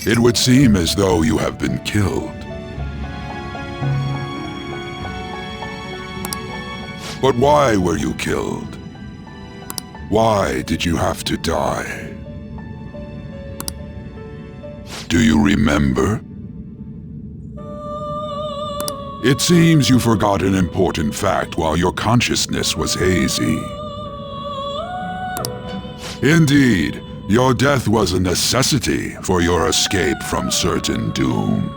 It would seem as though you have been killed. But why were you killed? Why did you have to die? Do you remember? It seems you forgot an important fact while your consciousness was hazy. Indeed, your death was a necessity for your escape from certain doom.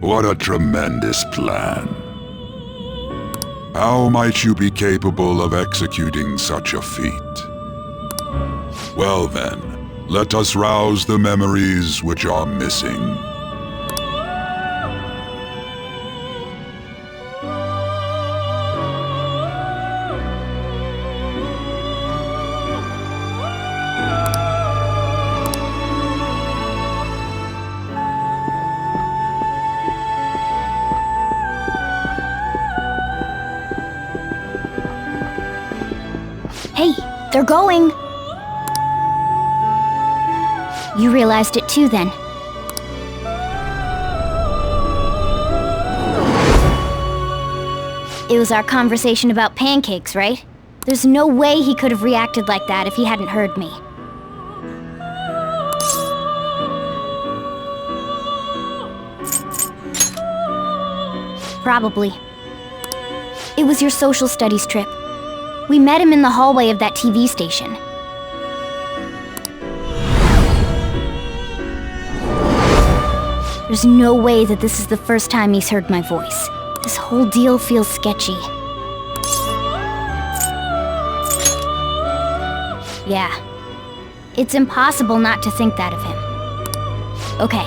What a tremendous plan. How might you be capable of executing such a feat? Well then, let us rouse the memories which are missing. Hey, they're going! You realized it too, then. It was our conversation about pancakes, right? There's no way he could have reacted like that if he hadn't heard me. Probably. It was your social studies trip. We met him in the hallway of that TV station. There's no way that this is the first time he's heard my voice. This whole deal feels sketchy. Yeah. It's impossible not to think that of him. Okay.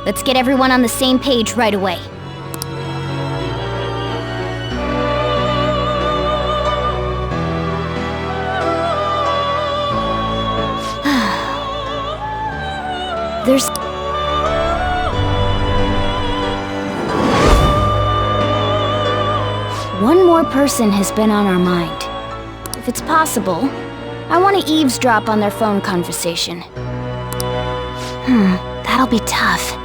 Let's get everyone on the same page right away. There's... One more person has been on our mind. If it's possible, I want to eavesdrop on their phone conversation. That'll be tough.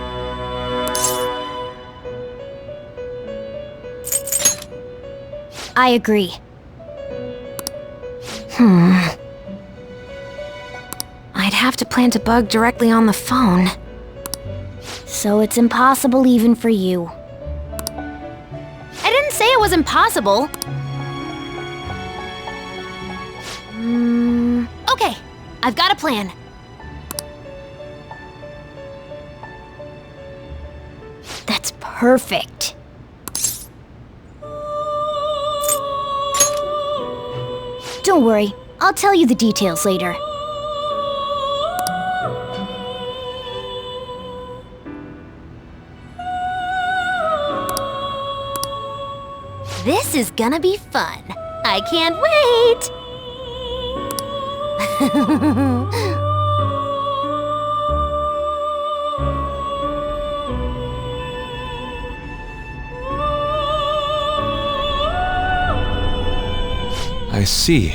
I agree. I'd have to plant a bug directly on the phone. So it's impossible even for you. I didn't say it was impossible. Okay, I've got a plan. That's perfect. Don't worry, I'll tell you the details later. This is gonna be fun. I can't wait! I see.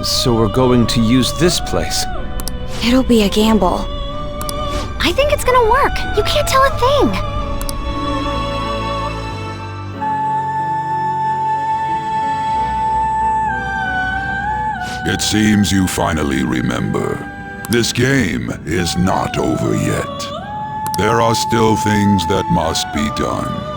So we're going to use this place. It'll be a gamble. I think it's gonna work. You can't tell a thing. It seems you finally remember. This game is not over yet. There are still things that must be done.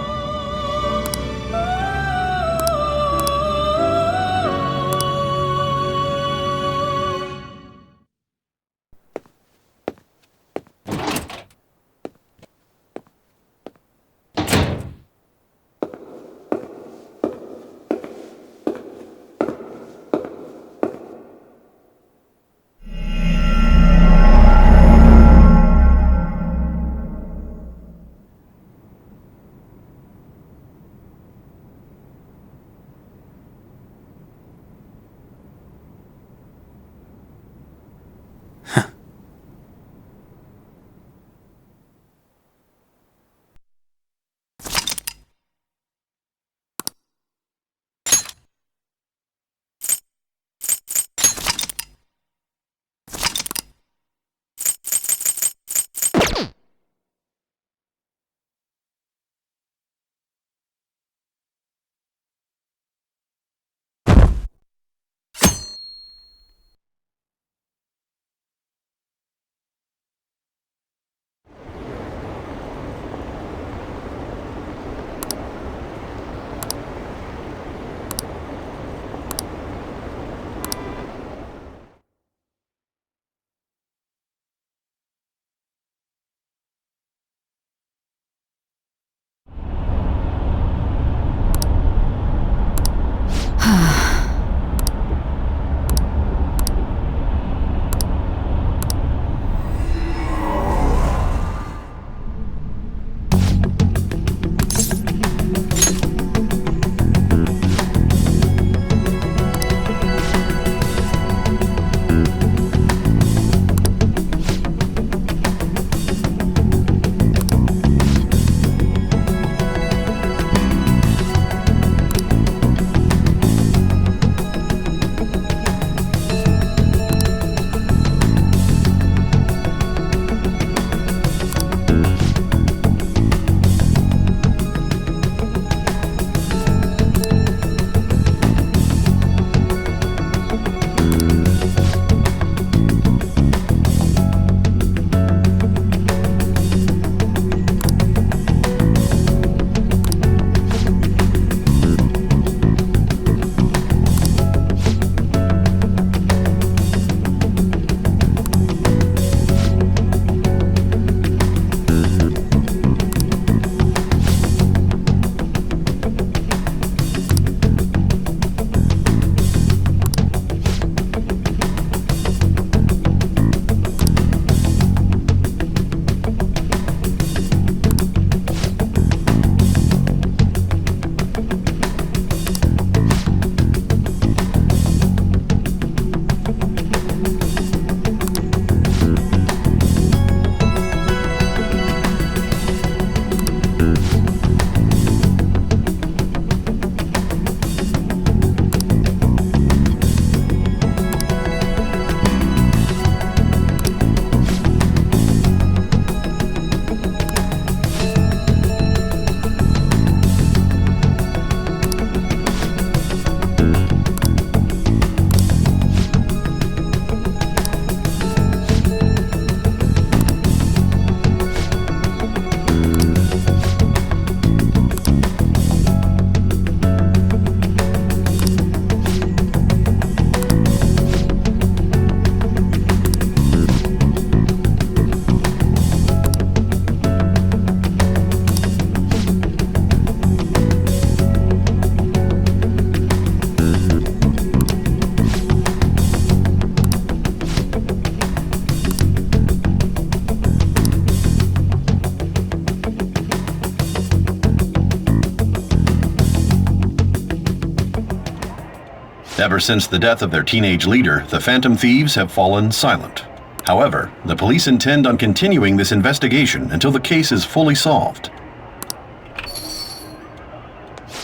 Ever since the death of their teenage leader, the Phantom Thieves have fallen silent. However, the police intend on continuing this investigation until the case is fully solved.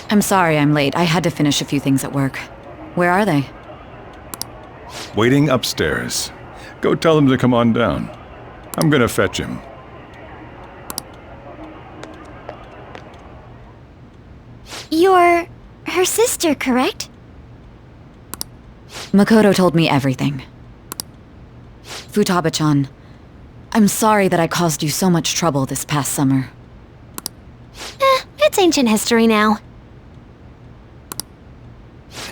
I'm sorry I'm late. I had to finish a few things at work. Where are they? Waiting upstairs. Go tell him to come on down. I'm gonna fetch him. You're her sister, correct? Makoto told me everything. Futaba-chan, I'm sorry that I caused you so much trouble this past summer. It's ancient history now.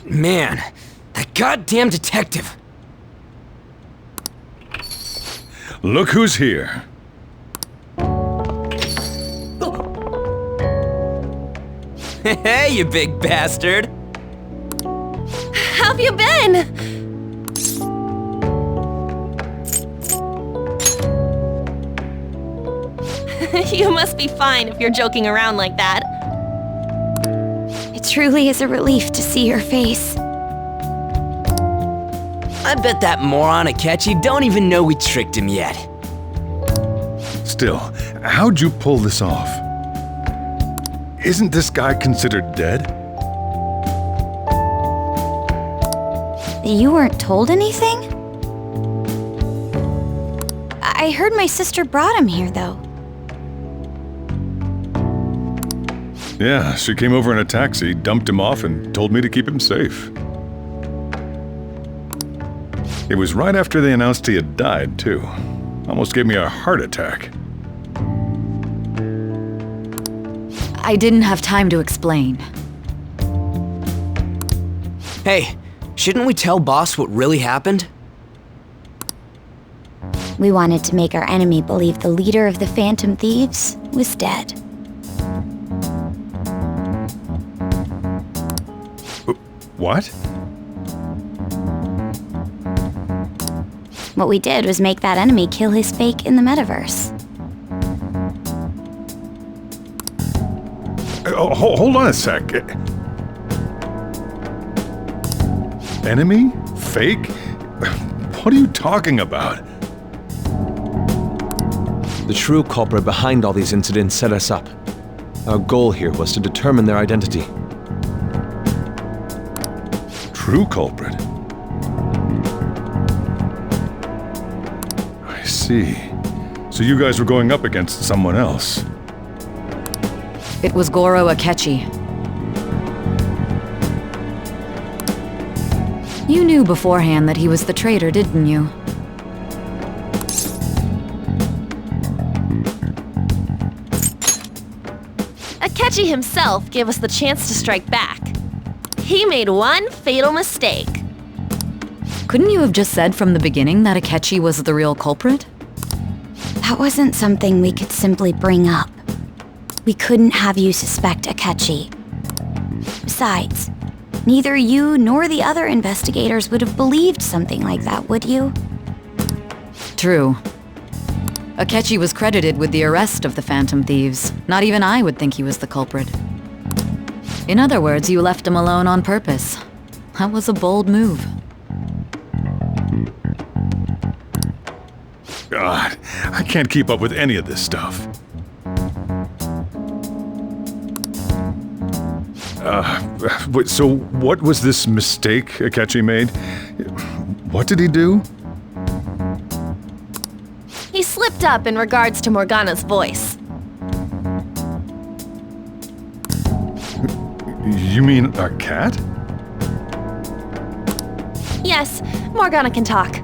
Man, that goddamn detective. Look who's here. Hey, you big bastard. How've you been? You must be fine if you're joking around like that. It truly is a relief to see your face. I bet that moron Akechi don't even know we tricked him yet. Still, how'd you pull this off? Isn't this guy considered dead? You weren't told anything? I heard my sister brought him here, though. Yeah, she came over in a taxi, dumped him off, and told me to keep him safe. It was right after they announced he had died, too. Almost gave me a heart attack. I didn't have time to explain. Hey, shouldn't we tell boss what really happened? We wanted to make our enemy believe the leader of the Phantom Thieves was dead. What? What we did was make that enemy kill his fake in the metaverse. Hold on a sec. Enemy? Fake? What are you talking about? The true culprit behind all these incidents set us up. Our goal here was to determine their identity. True culprit? I see. So you guys were going up against someone else. It was Goro Akechi. You knew beforehand that he was the traitor, didn't you? Akechi himself gave us the chance to strike back. He made one fatal mistake. Couldn't you have just said from the beginning that Akechi was the real culprit? That wasn't something we could simply bring up. We couldn't have you suspect Akechi. Besides, neither you nor the other investigators would have believed something like that, would you? True. Akechi was credited with the arrest of the Phantom Thieves. Not even I would think he was the culprit. In other words, you left him alone on purpose. That was a bold move. God, I can't keep up with any of this stuff. Wait, so what was this mistake Akechi made? What did he do? He slipped up in regards to Morgana's voice. You mean a cat? Yes, Morgana can talk.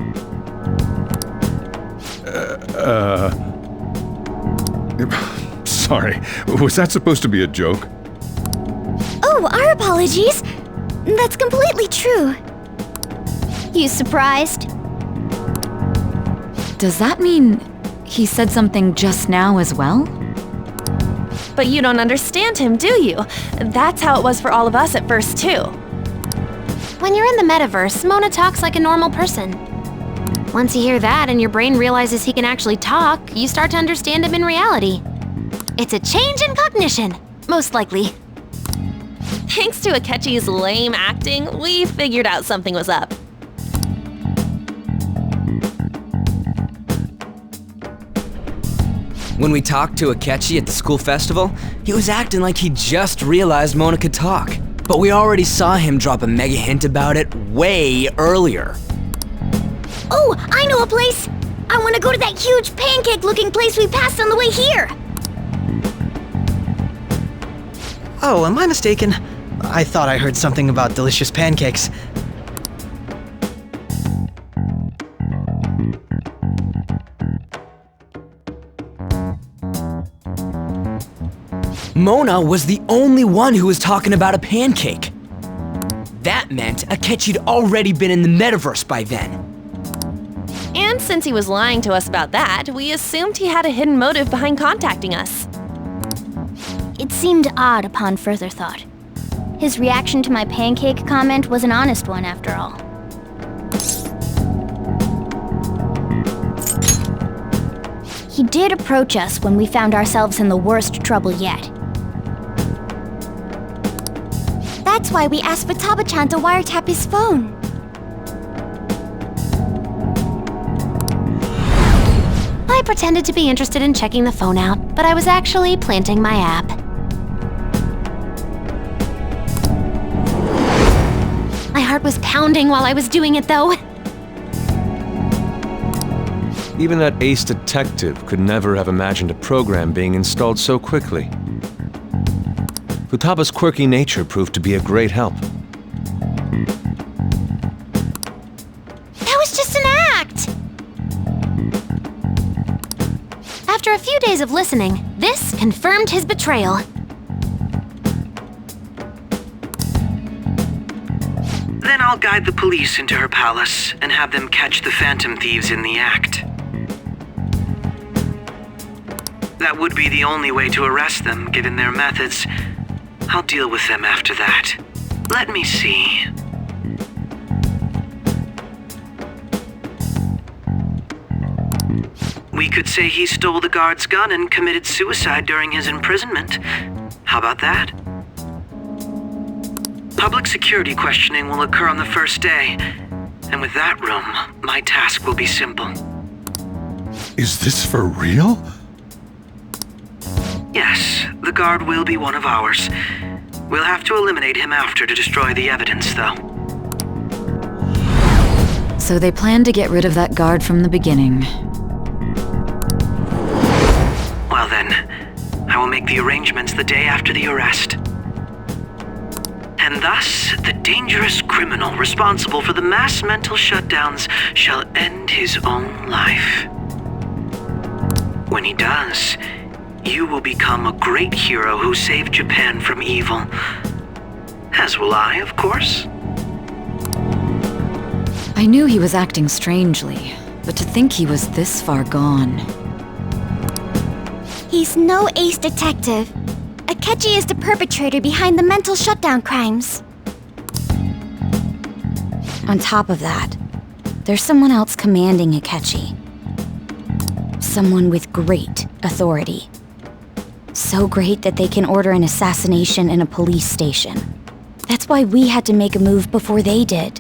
Sorry, was that supposed to be a joke? Oh, our apologies. That's completely true. You surprised? Does that mean he said something just now as well? But you don't understand him, do you? That's how it was for all of us at first, too. When you're in the metaverse, Mona talks like a normal person. Once you hear that and your brain realizes he can actually talk, you start to understand him in reality. It's a change in cognition, most likely. Thanks to Akechi's lame acting, we figured out something was up. When we talked to Akechi at the school festival, he was acting like he just realized Mona could talk. But we already saw him drop a mega hint about it way earlier. Oh, I know a place! I want to go to that huge pancake-looking place we passed on the way here! Oh, am I mistaken? I thought I heard something about delicious pancakes. Mona was the only one who was talking about a pancake. That meant Akechi'd already been in the metaverse by then. And since he was lying to us about that, we assumed he had a hidden motive behind contacting us. It seemed odd upon further thought. His reaction to my pancake comment was an honest one, after all. He did approach us when we found ourselves in the worst trouble yet. That's why we asked Futaba-chan to wiretap his phone. I pretended to be interested in checking the phone out, but I was actually planting my app. My heart was pounding while I was doing it, though. Even that ace detective could never have imagined a program being installed so quickly. Futaba's quirky nature proved to be a great help. That was just an act! After a few days of listening, this confirmed his betrayal. Then I'll guide the police into her palace and have them catch the Phantom Thieves in the act. That would be the only way to arrest them, given their methods. I'll deal with them after that. Let me see. We could say he stole the guard's gun and committed suicide during his imprisonment. How about that? Public security questioning will occur on the first day, and with that room, my task will be simple. Is this for real? Yes, the guard will be one of ours. We'll have to eliminate him after to destroy the evidence, though. So they planned to get rid of that guard from the beginning. Well then, I will make the arrangements the day after the arrest. And thus, the dangerous criminal responsible for the mass mental shutdowns shall end his own life. When he does, you will become a great hero who saved Japan from evil. As will I, of course. I knew he was acting strangely, but to think he was this far gone. He's no ace detective. Akechi is the perpetrator behind the mental shutdown crimes. On top of that, there's someone else commanding Akechi. Someone with great authority. So great that they can order an assassination in a police station. That's why we had to make a move before they did.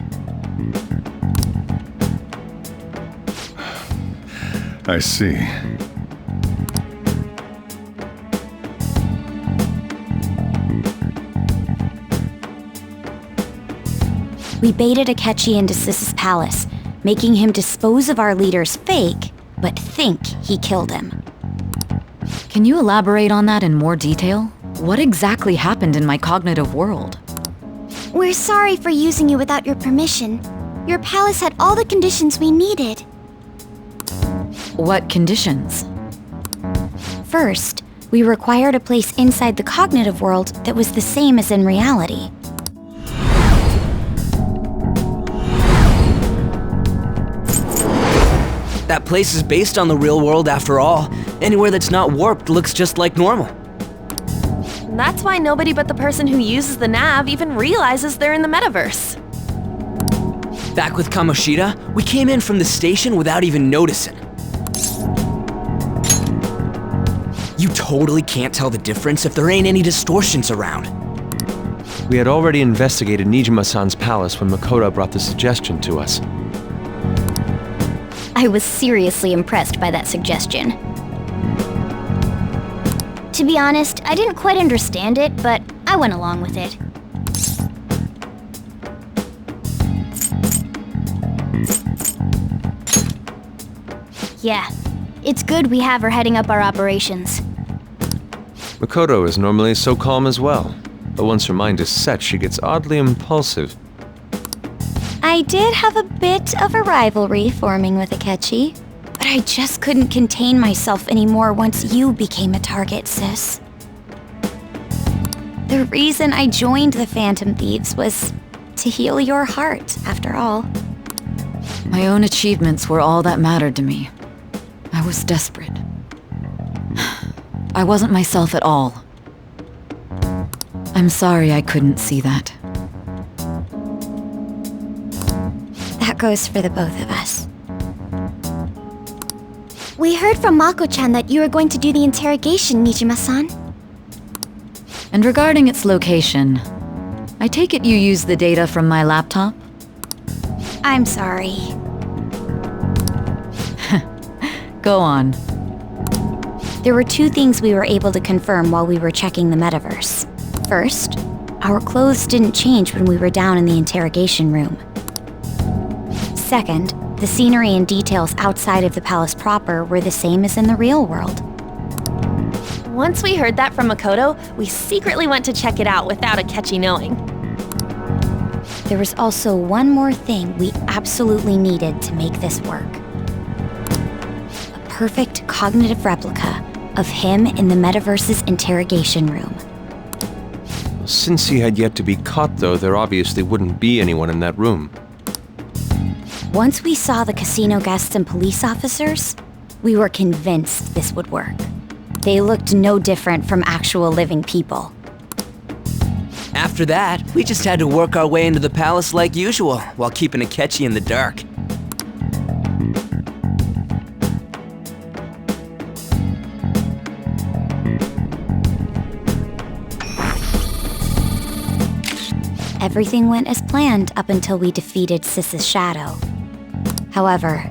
I see. We baited Akechi into Sis's palace, making him dispose of our leader's fake, but think he killed him. Can you elaborate on that in more detail? What exactly happened in my cognitive world? We're sorry for using you without your permission. Your palace had all the conditions we needed. What conditions? First, we required a place inside the cognitive world that was the same as in reality. That place is based on the real world after all. Anywhere that's not warped looks just like normal. That's why nobody but the person who uses the nav even realizes they're in the metaverse. Back with Kamoshida, we came in from the station without even noticing. You totally can't tell the difference if there ain't any distortions around. We had already investigated Nijima-san's palace when Makoto brought the suggestion to us. I was seriously impressed by that suggestion. To be honest, I didn't quite understand it, but I went along with it. Yeah, it's good we have her heading up our operations. Makoto is normally so calm as well, but once her mind is set, she gets oddly impulsive. I did have a bit of a rivalry forming with Akechi, but I just couldn't contain myself anymore once you became a target, sis. The reason I joined the Phantom Thieves was to heal your heart, after all. My own achievements were all that mattered to me. I was desperate. I wasn't myself at all. I'm sorry I couldn't see that. That goes for the both of us. We heard from Mako-chan that you were going to do the interrogation, Nijima-san. And regarding its location, I take it you used the data from my laptop? I'm sorry. Go on. There were two things we were able to confirm while we were checking the metaverse. First, our clothes didn't change when we were down in the interrogation room. Second, the scenery and details outside of the palace proper were the same as in the real world. Once we heard that from Makoto, we secretly went to check it out without Akechi knowing. There was also one more thing we absolutely needed to make this work. A perfect cognitive replica of him in the metaverse's interrogation room. Since he had yet to be caught, though, there obviously wouldn't be anyone in that room. Once we saw the casino guests and police officers, we were convinced this would work. They looked no different from actual living people. After that, we just had to work our way into the palace like usual, while keeping Akechi in the dark. Everything went as planned up until we defeated Sis's shadow. However,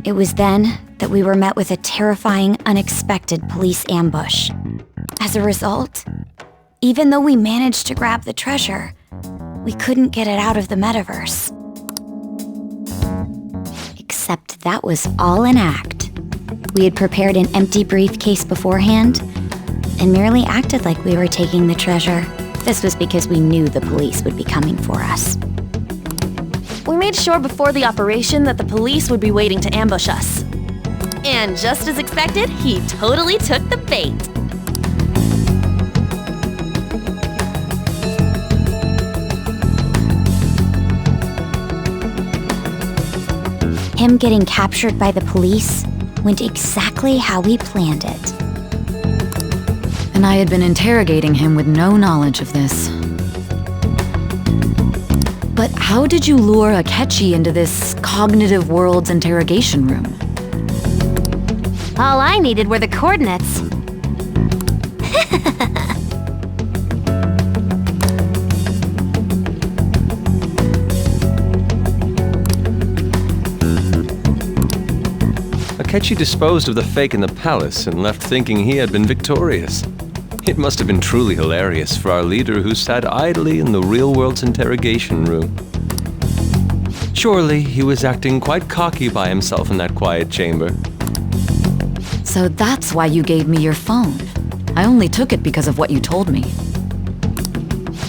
it was then that we were met with a terrifying, unexpected police ambush. As a result, even though we managed to grab the treasure, we couldn't get it out of the metaverse. Except that was all an act. We had prepared an empty briefcase beforehand and merely acted like we were taking the treasure. This was because we knew the police would be coming for us. We made sure before the operation that the police would be waiting to ambush us. And just as expected, he totally took the bait. Him getting captured by the police went exactly how we planned it. And I had been interrogating him with no knowledge of this. But how did you lure Akechi into this cognitive world's interrogation room? All I needed were the coordinates. Akechi disposed of the fake in the palace and left thinking he had been victorious. It must have been truly hilarious for our leader who sat idly in the real world's interrogation room. Surely he was acting quite cocky by himself in that quiet chamber. So that's why you gave me your phone. I only took it because of what you told me.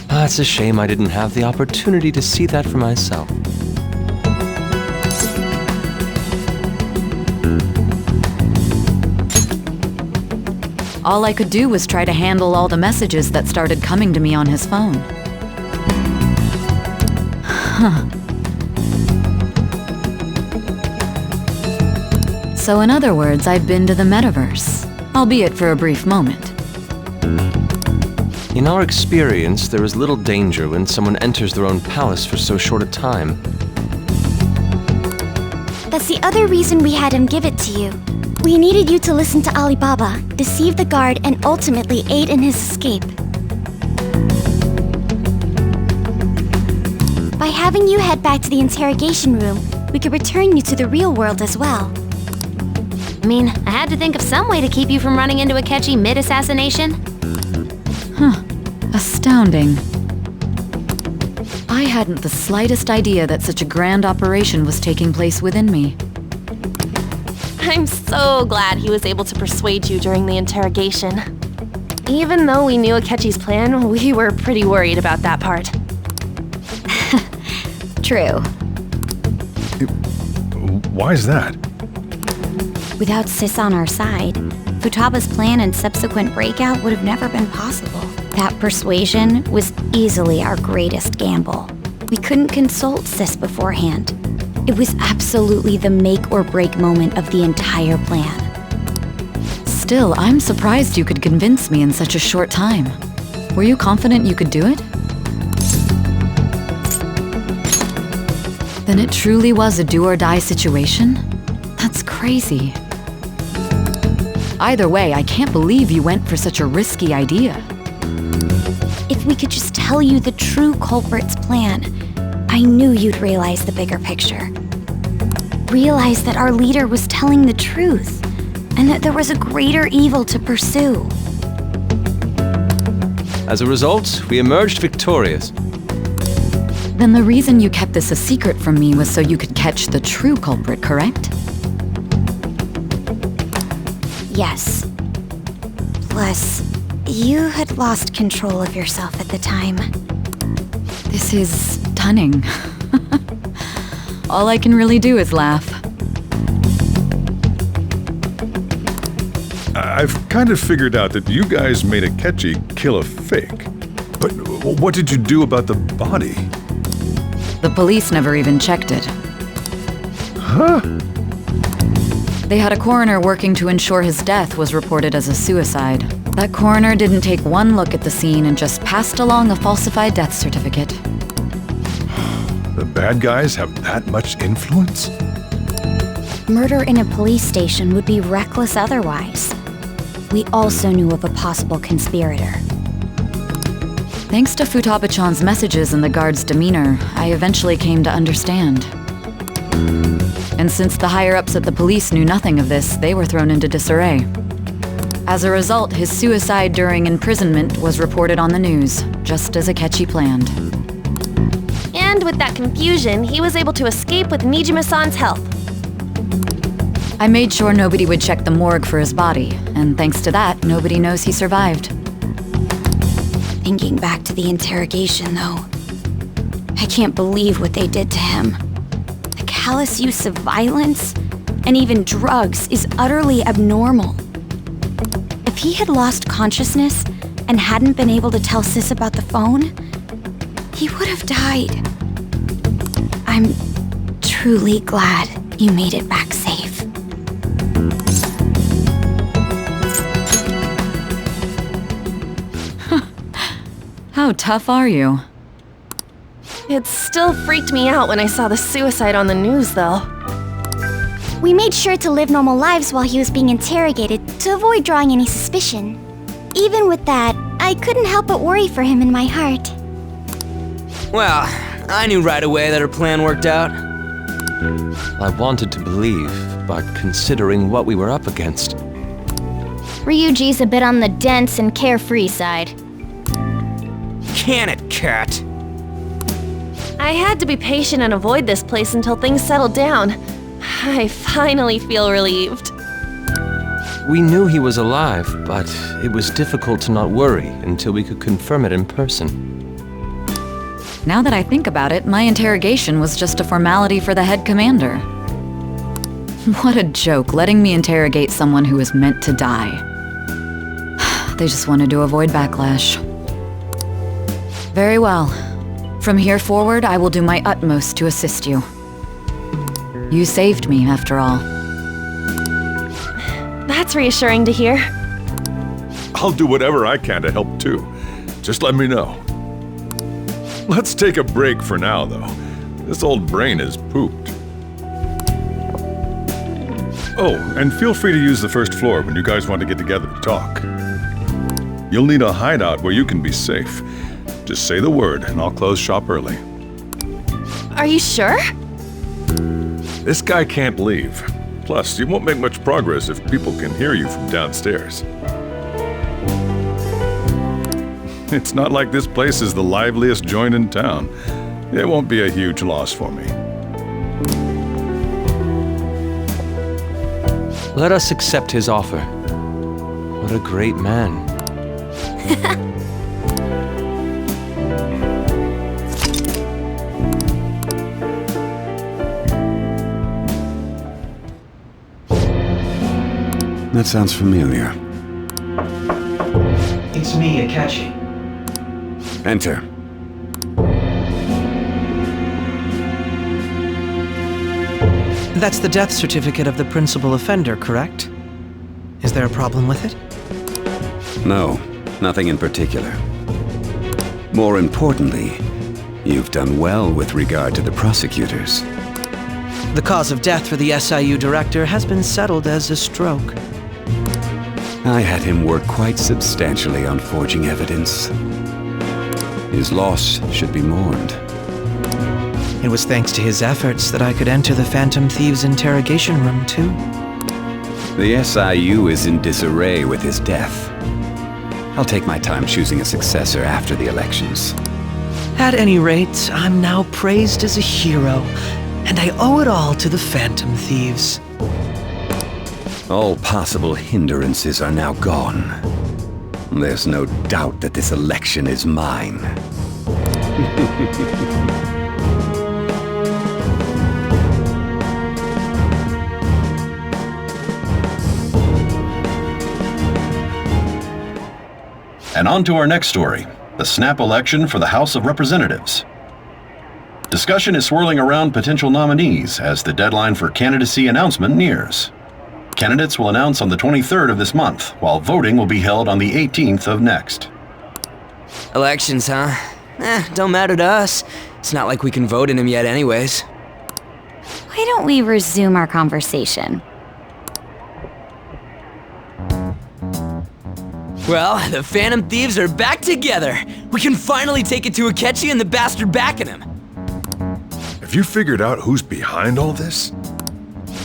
It's a shame I didn't have the opportunity to see that for myself. All I could do was try to handle all the messages that started coming to me on his phone. Huh. So in other words, I'd been to the metaverse, albeit for a brief moment. In our experience, there is little danger when someone enters their own palace for so short a time. That's the other reason we had him give it to you. We needed you to listen to Alibaba, deceive the guard, and ultimately aid in his escape. having you head back to the interrogation room, we could return you to the real world as well. I mean, I had to think of some way to keep you from running into Akechi mid-assassination. Astounding. I hadn't the slightest idea that such a grand operation was taking place within me. I'm so glad he was able to persuade you during the interrogation. Even though we knew Akechi's plan, we were pretty worried about that part. True. Why is that? Without Sis on our side, Futaba's plan and subsequent breakout would have never been possible. That persuasion was easily our greatest gamble. We couldn't consult Sis beforehand. It was absolutely the make or break moment of the entire plan. Still, I'm surprised you could convince me in such a short time. Were you confident you could do it? Then it truly was a do-or-die situation? That's crazy. Either way, I can't believe you went for such a risky idea. If we could just tell you the true culprit's plan, I knew you'd realize the bigger picture. Realize that our leader was telling the truth, and that there was a greater evil to pursue. As a result, we emerged victorious. Then the reason you kept this a secret from me was so you could catch the true culprit, correct? Yes. Plus, you had lost control of yourself at the time. This is stunning. All I can really do is laugh. I've kind of figured out that you guys made Akechi kill a fake. But what did you do about the body? The police never even checked it. Huh? They had a coroner working to ensure his death was reported as a suicide. That coroner didn't take one look at the scene and just passed along a falsified death certificate. The bad guys have that much influence? Murder in a police station would be reckless otherwise. We also knew of a possible conspirator. Thanks to Futaba-chan's messages and the guard's demeanor, I eventually came to understand. And since the higher-ups at the police knew nothing of this, they were thrown into disarray. As a result, his suicide during imprisonment was reported on the news, just as Akechi planned. And with that confusion, he was able to escape with Nijima-san's help. I made sure nobody would check the morgue for his body, and thanks to that, nobody knows he survived. Thinking back to the interrogation, though, I can't believe what they did to him. The callous use of violence, and even drugs, is utterly abnormal. If he had lost consciousness and hadn't been able to tell Sis about the phone, he would have died. I'm truly glad you made it back safe. How tough are you? It still freaked me out when I saw the suicide on the news, though. We made sure to live normal lives while he was being interrogated to avoid drawing any suspicion. Even with that, I couldn't help but worry for him in my heart. Well, I knew right away that her plan worked out. I wanted to believe, but considering what we were up against. Ryuji's a bit on the dense and carefree side. Can it, cat? I had to be patient and avoid this place until things settled down. I finally feel relieved. We knew he was alive, but it was difficult to not worry until we could confirm it in person. Now that I think about it, my interrogation was just a formality for the head commander. What a joke, letting me interrogate someone who was meant to die. They just wanted to avoid backlash. Very well. From here forward, I will do my utmost to assist you. You saved me, after all. That's reassuring to hear. I'll do whatever I can to help too. Just let me know. Let's take a break for now, though. This old brain is pooped. Oh, and feel free to use the first floor when you guys want to get together to talk. You'll need a hideout where you can be safe. Just say the word, and I'll close shop early. Are you sure? This guy can't leave. Plus, you won't make much progress if people can hear you from downstairs. It's not like this place is the liveliest joint in town. It won't be a huge loss for me. Let us accept his offer. What a great man. That sounds familiar. It's me, Akechi. Enter. That's the death certificate of the principal offender, correct? Is there a problem with it? No, nothing in particular. More importantly, you've done well with regard to the prosecutors. The cause of death for the SIU director has been settled as a stroke. I had him work quite substantially on forging evidence. His loss should be mourned. It was thanks to his efforts that I could enter the Phantom Thieves' interrogation room, too. The SIU is in disarray with his death. I'll take my time choosing a successor after the elections. At any rate, I'm now praised as a hero, and I owe it all to the Phantom Thieves. All possible hindrances are now gone. There's no doubt that this election is mine. And on to our next story, the snap election for the House of Representatives. Discussion is swirling around potential nominees as the deadline for candidacy announcement nears. Candidates will announce on the 23rd of this month, while voting will be held on the 18th of next. Elections, huh? Don't matter to us. It's not like we can vote in them yet anyways. Why don't we resume our conversation? Well, the Phantom Thieves are back together. We can finally take it to Akechi and the bastard backing him. Have you figured out who's behind all this?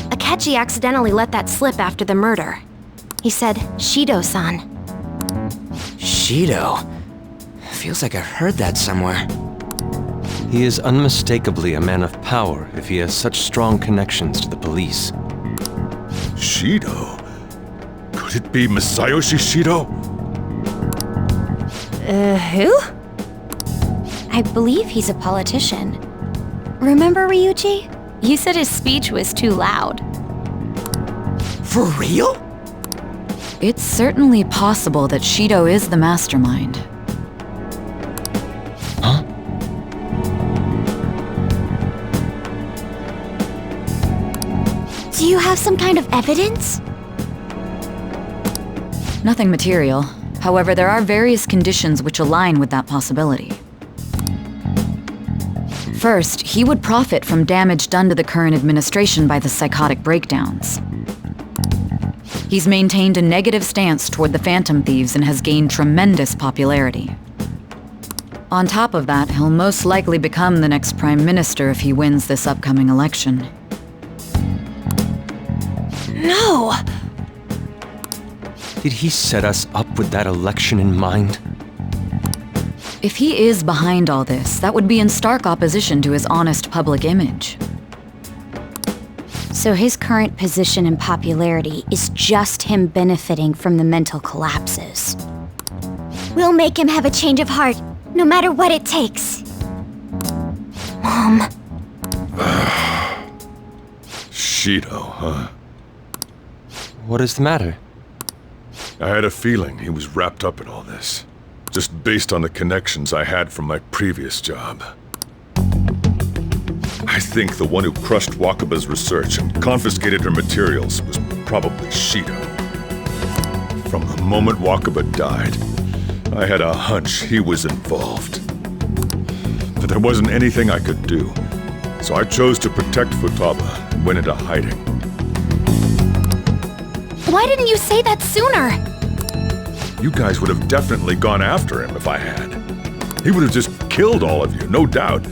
Akechi accidentally let that slip after the murder. He said, Shido-san. Shido? Feels like I heard that somewhere. He is unmistakably a man of power if he has such strong connections to the police. Shido? Could it be Masayoshi Shido? Who? I believe he's a politician. Remember, Ryuji? You said his speech was too loud. For real? It's certainly possible that Shido is the mastermind. Huh? Do you have some kind of evidence? Nothing material. However, there are various conditions which align with that possibility. First, he would profit from damage done to the current administration by the psychotic breakdowns. He's maintained a negative stance toward the Phantom Thieves and has gained tremendous popularity. On top of that, he'll most likely become the next Prime Minister if he wins this upcoming election. No! Did he set us up with that election in mind? If he is behind all this, that would be in stark opposition to his honest public image. So his current position and popularity is just him benefiting from the mental collapses. We'll make him have a change of heart, no matter what it takes. Mom. Shido, huh? What is the matter? I had a feeling he was wrapped up in all this, just based on the connections I had from my previous job. I think the one who crushed Wakaba's research and confiscated her materials was probably Shido. From the moment Wakaba died, I had a hunch he was involved. But there wasn't anything I could do, so I chose to protect Futaba and went into hiding. Why didn't you say that sooner? You guys would have definitely gone after him if I had. He would have just killed all of you, no doubt.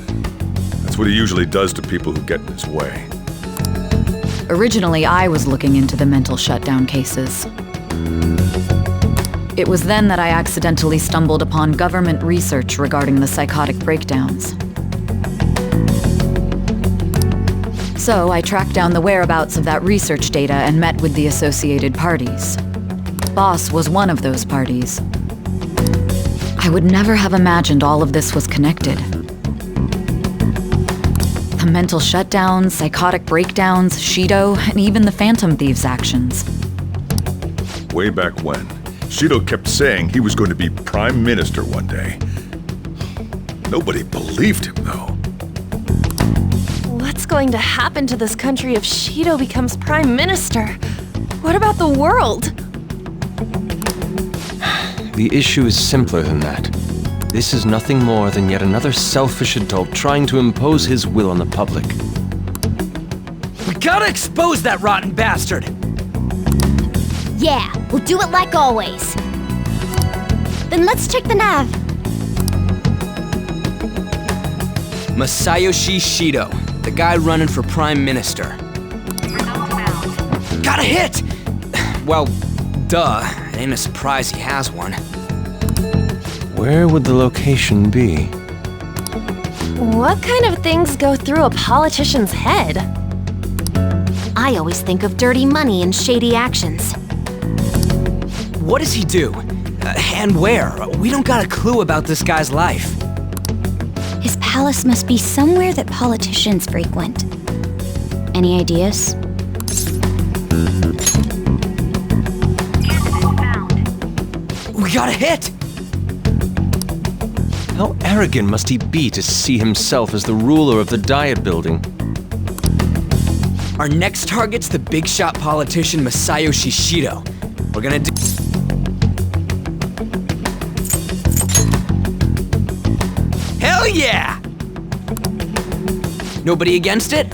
That's That's what he usually does to people who get in his way. Originally, I was looking into the mental shutdown cases. It was then that I accidentally stumbled upon government research regarding the psychotic breakdowns. So I tracked down the whereabouts of that research data and met with the associated parties. Boss was one of those parties. I would never have imagined all of this was connected. The mental shutdowns, psychotic breakdowns, Shido, and even the Phantom Thieves' actions. Way back when, Shido kept saying he was going to be Prime Minister one day. Nobody believed him, though. What's going to happen to this country if Shido becomes Prime Minister? What about the world? The issue is simpler than that. This is nothing more than yet another selfish adult trying to impose his will on the public. We gotta expose that rotten bastard! Yeah, we'll do it like always. Then let's check the nav. Masayoshi Shido, the guy running for Prime Minister. Got a hit! Well, duh. It ain't a surprise he has one. Where would the location be? What kind of things go through a politician's head? I always think of dirty money and shady actions. What does he do? And where? We don't got a clue about this guy's life. His palace must be somewhere that politicians frequent. Any ideas? We got a hit! How arrogant must he be to see himself as the ruler of the Diet Building? Our next target's the big shot politician Masayoshi Shido. We're gonna do... Hell yeah! Nobody against it?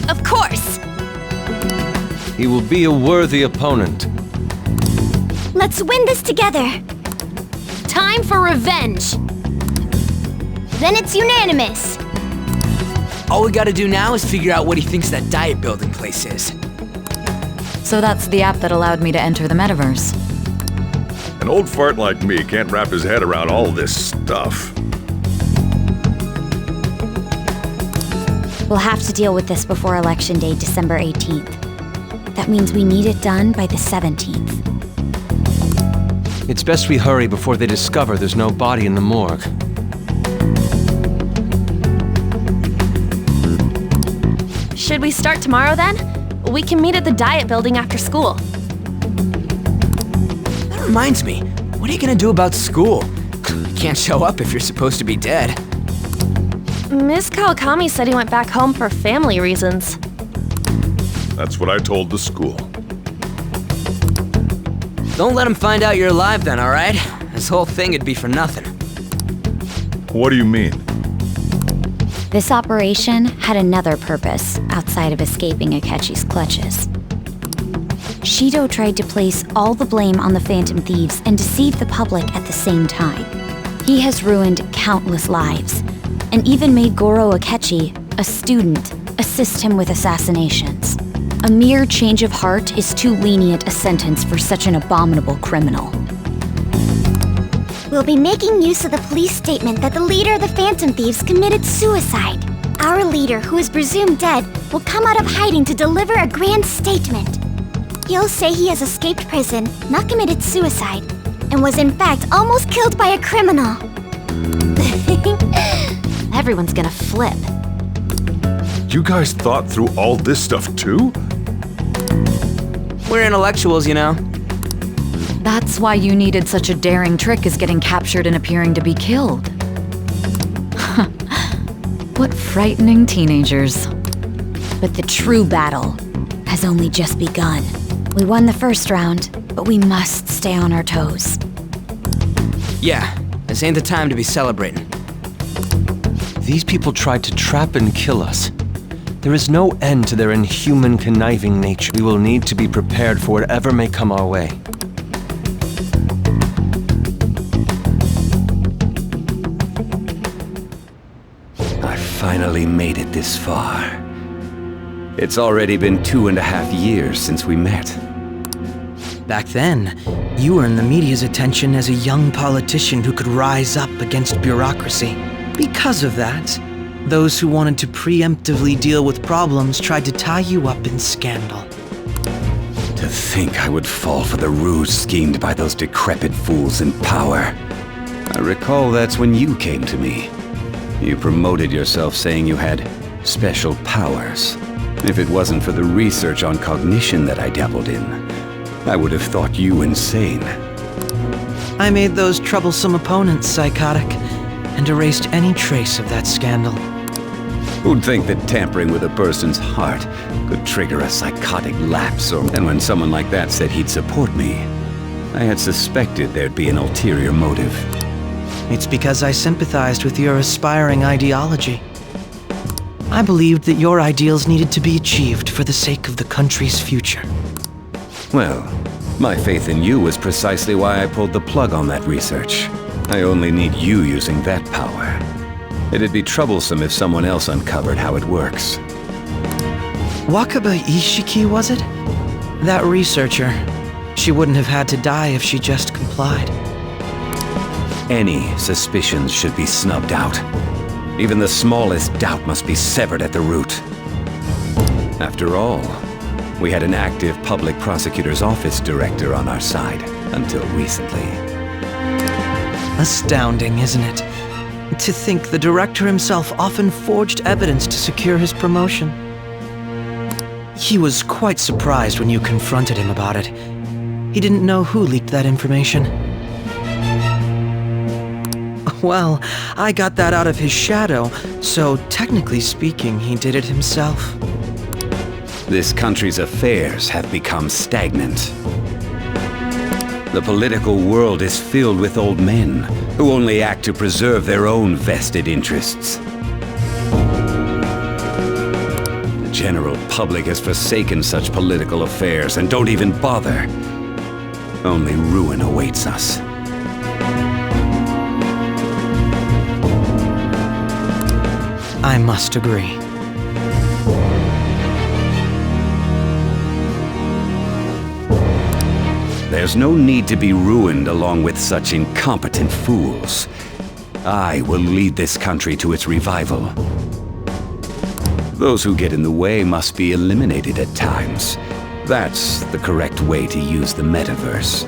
Of course! He will be a worthy opponent. Let's win this together! Time for revenge! Then it's unanimous! All we gotta do now is figure out what he thinks that Diet Building place is. So that's the app that allowed me to enter the metaverse. An old fart like me can't wrap his head around all this stuff. We'll have to deal with this before Election Day, December 18th. That means we need it done by the 17th. It's best we hurry before they discover there's no body in the morgue. Should we start tomorrow then? We can meet at the Diet Building after school. That reminds me, what are you gonna do about school? You can't show up if you're supposed to be dead. Miss Kawakami said he went back home for family reasons. That's what I told the school. Don't let him find out you're alive then, alright? This whole thing would be for nothing. What do you mean? This operation had another purpose outside of escaping Akechi's clutches. Shido tried to place all the blame on the Phantom Thieves and deceive the public at the same time. He has ruined countless lives, and even made Goro Akechi, a student, assist him with assassinations. A mere change of heart is too lenient a sentence for such an abominable criminal. We'll be making use of the police statement that the leader of the Phantom Thieves committed suicide. Our leader, who is presumed dead, will come out of hiding to deliver a grand statement. He'll say he has escaped prison, not committed suicide, and was in fact almost killed by a criminal. Everyone's gonna flip. You guys thought through all this stuff too? We're intellectuals, you know. That's why you needed such a daring trick as getting captured and appearing to be killed. What frightening teenagers. But the true battle has only just begun. We won the first round, but we must stay on our toes. Yeah, this ain't the time to be celebrating. These people tried to trap and kill us. There is no end to their inhuman, conniving nature. We will need to be prepared for whatever may come our way. I finally made it this far. It's already been 2.5 years since we met. Back then, you were in the media's attention as a young politician who could rise up against bureaucracy. Because of that, those who wanted to preemptively deal with problems tried to tie you up in scandal. To think I would fall for the ruse schemed by those decrepit fools in power. I recall that's when you came to me. You promoted yourself saying you had special powers. If it wasn't for the research on cognition that I dabbled in, I would have thought you insane. I made those troublesome opponents psychotic and erased any trace of that scandal. Who'd think that tampering with a person's heart could trigger a psychotic lapse? And when someone like that said he'd support me, I had suspected there'd be an ulterior motive. It's because I sympathized with your aspiring ideology. I believed that your ideals needed to be achieved for the sake of the country's future. Well, my faith in you was precisely why I pulled the plug on that research. I only need you using that power. It'd be troublesome if someone else uncovered how it works. Wakaba Ishiki, was it? That researcher. She wouldn't have had to die if she just complied. Any suspicions should be snubbed out. Even the smallest doubt must be severed at the root. After all, we had an active public prosecutor's office director on our side until recently. Astounding, isn't it? To think the director himself often forged evidence to secure his promotion. He was quite surprised when you confronted him about it. He didn't know who leaked that information. Well, I got that out of his shadow, so technically speaking, he did it himself. This country's affairs have become stagnant. The political world is filled with old men who only act to preserve their own vested interests. The general public has forsaken such political affairs and don't even bother. Only ruin awaits us. I must agree. There's no need to be ruined along with such incompetent fools. I will lead this country to its revival. Those who get in the way must be eliminated at times. That's the correct way to use the metaverse.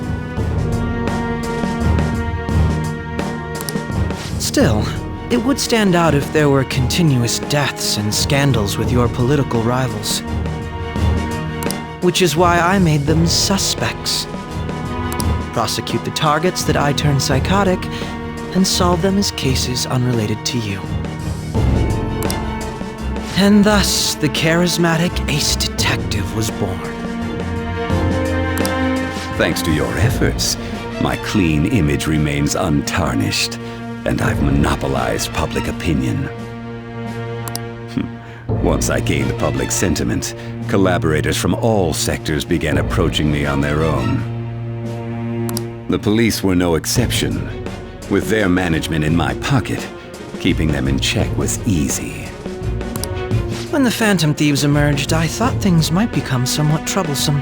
Still, it would stand out if there were continuous deaths and scandals with your political rivals. Which is why I made them suspects. Prosecute the targets that I turn psychotic, and solve them as cases unrelated to you. And thus, the charismatic ace detective was born. Thanks to your efforts, my clean image remains untarnished, and I've monopolized public opinion. Once I gained public sentiment, collaborators from all sectors began approaching me on their own. The police were no exception. With their management in my pocket, keeping them in check was easy. When the Phantom Thieves emerged, I thought things might become somewhat troublesome.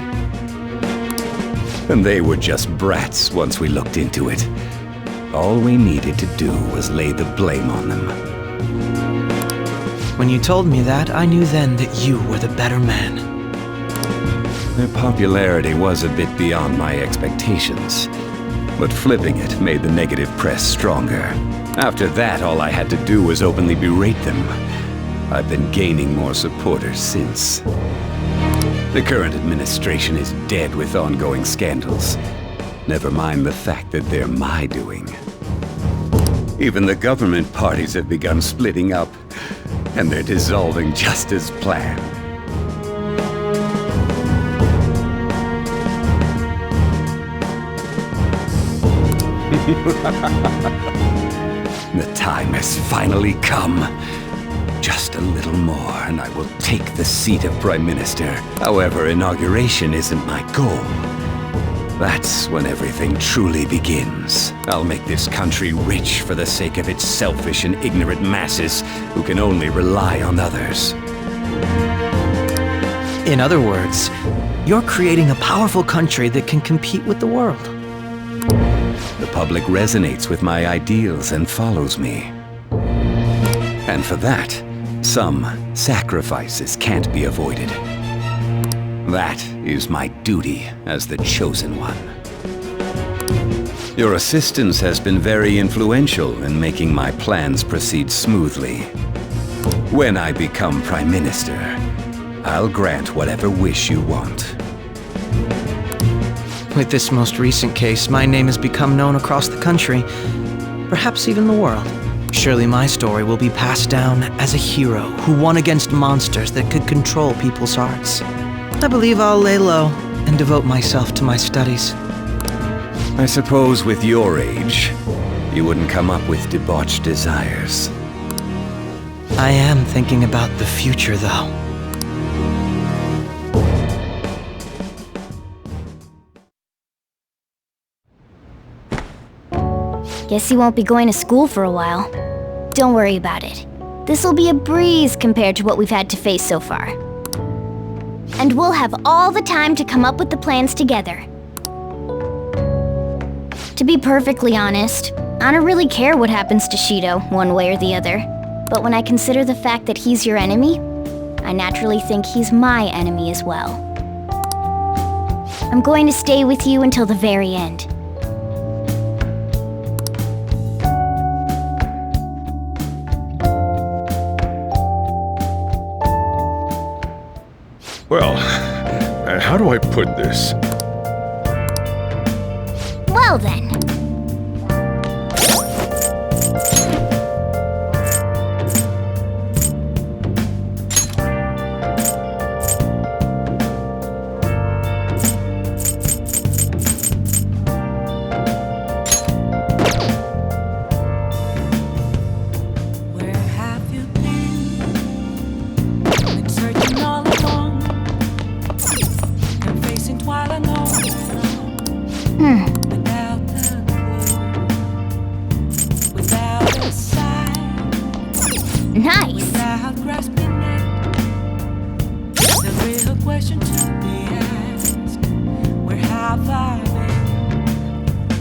And they were just brats once we looked into it. All we needed to do was lay the blame on them. When you told me that, I knew then that you were the better man. Their popularity was a bit beyond my expectations. But flipping it made the negative press stronger. After that, all I had to do was openly berate them. I've been gaining more supporters since. The current administration is dead with ongoing scandals. Never mind the fact that they're my doing. Even the government parties have begun splitting up, and they're dissolving just as planned. The time has finally come. Just a little more, and I will take the seat of Prime Minister. However, inauguration isn't my goal. That's when everything truly begins. I'll make this country rich for the sake of its selfish and ignorant masses who can only rely on others. In other words, you're creating a powerful country that can compete with the world. The public resonates with my ideals and follows me. And for that, some sacrifices can't be avoided. That is my duty as the Chosen One. Your assistance has been very influential in making my plans proceed smoothly. When I become Prime Minister, I'll grant whatever wish you want. With this most recent case, my name has become known across the country, perhaps even the world. Surely my story will be passed down as a hero who won against monsters that could control people's hearts. I believe I'll lay low and devote myself to my studies. I suppose with your age, you wouldn't come up with debauched desires. I am thinking about the future, though. Guess you won't be going to school for a while. Don't worry about it. This'll be a breeze compared to what we've had to face so far. And we'll have all the time to come up with the plans together. To be perfectly honest, I don't really care what happens to Shido, one way or the other. But when I consider the fact that he's your enemy, I naturally think he's my enemy as well. I'm going to stay with you until the very end. Well, how do I put this? Well then. Nice. Without grasping it, the real question to be asked.